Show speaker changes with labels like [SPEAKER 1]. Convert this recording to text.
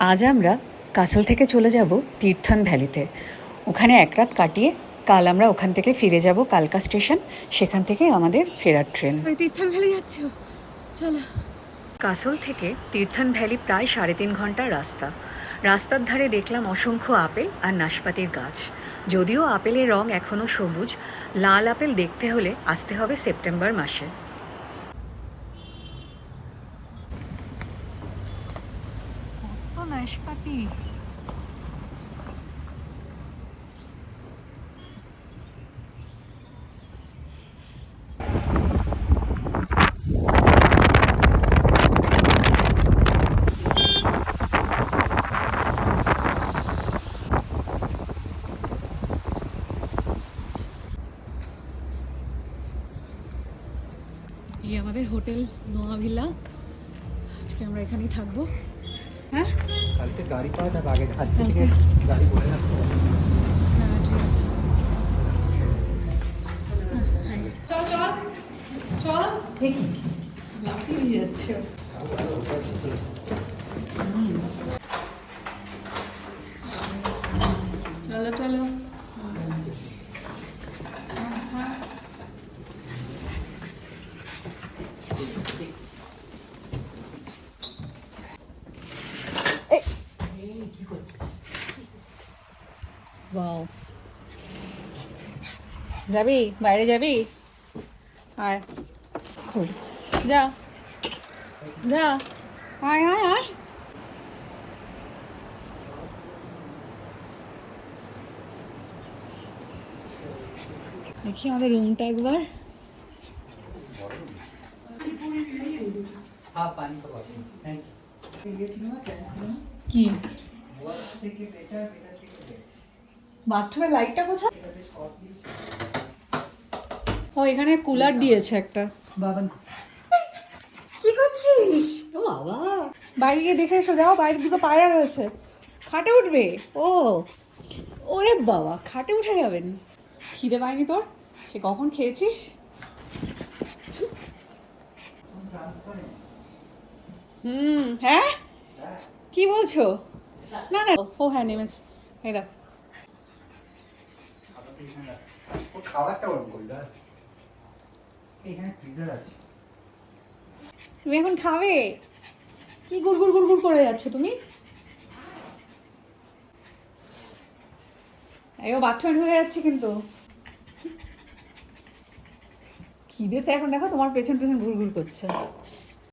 [SPEAKER 1] আজ আমরা কাসল থেকে চলে যাব তীর্থন ভ্যালিতে। ওখানে এক রাত কাটিয়ে কাল আমরা ওখান থেকে ফিরে যাব কালকা স্টেশন। সেখান থেকে আমাদের ফেরার ট্রেন।
[SPEAKER 2] তীর্থন ভ্যালি যাচ্ছ, চলো।
[SPEAKER 1] কাসল থেকে তীর্থন ভ্যালি প্রায় 3.5 ঘন্টার রাস্তা। রাস্তার ধারে দেখলাম অসংখ্য আপেল আর নাশপাতির গাছ। যদিও আপেলের রং এখনও সবুজ, লাল আপেল দেখতে হলে আসতে হবে সেপ্টেম্বর মাসে। কত নাশপাতি!
[SPEAKER 2] এই আমাদের হোটেল নোয়া ভিলা। আজকে আমরা এখানেই থাকবো। হ্যাঁ,
[SPEAKER 3] কালকে গাড়ি পাওয়া যাবে, আগে আজকে থেকে গাড়ি বলে রাখতে হবে।
[SPEAKER 2] হ্যাঁ ঠিক আছে। চল চল চল,
[SPEAKER 3] দেখি
[SPEAKER 2] লাফিয়ে দিয়ে যাচ্ছে। চলো চলো।
[SPEAKER 1] ওয়াও, যাবি বাইরে যাবি? আয়, খুল, যা যা, আয় আয় আয়। দেখি আমাদের রুমটা একবার।
[SPEAKER 3] পানি তো আছে। Thank you. ये ছিল না, ক্যান ছিল না,
[SPEAKER 1] কি
[SPEAKER 3] ওয়াল থেকে বেটার থেকে বেস্ট।
[SPEAKER 1] বাথরুমের লাইটটা কোথায়?
[SPEAKER 3] এটা বেশ কস্টলি।
[SPEAKER 1] ও, এখানে কুলার দিয়েছে একটা।
[SPEAKER 3] বাবান
[SPEAKER 1] কি করছিস? ও বাবা, বাইরে গিয়ে দেখে এসো, যাও, বাইরে দুটো পায়রা রয়েছে। খাটে উঠবে? ও ওরে বাবা, খাটে উঠে যাবেন? খিদে পায়নি তোর? সে কখন খেয়েছিস? হ্যাঁ, কি বলছো? না না, ও হ্যাঁ নেমেছে। এই দেখ,
[SPEAKER 3] ও খাবারটা ওরকম করি দাঁড়া। এখানে ফ্রিজার আছে।
[SPEAKER 1] তুমি এখন খাবে? কি গুড়গুড় গুড়গুড় করে যাচ্ছ তুমি? এই ও বাথরুমে ঢুকে যাচ্ছে কিন্তু। খিদেতে এখন দেখো তোমার পেছন পেছন ঘুরঘুর করছে।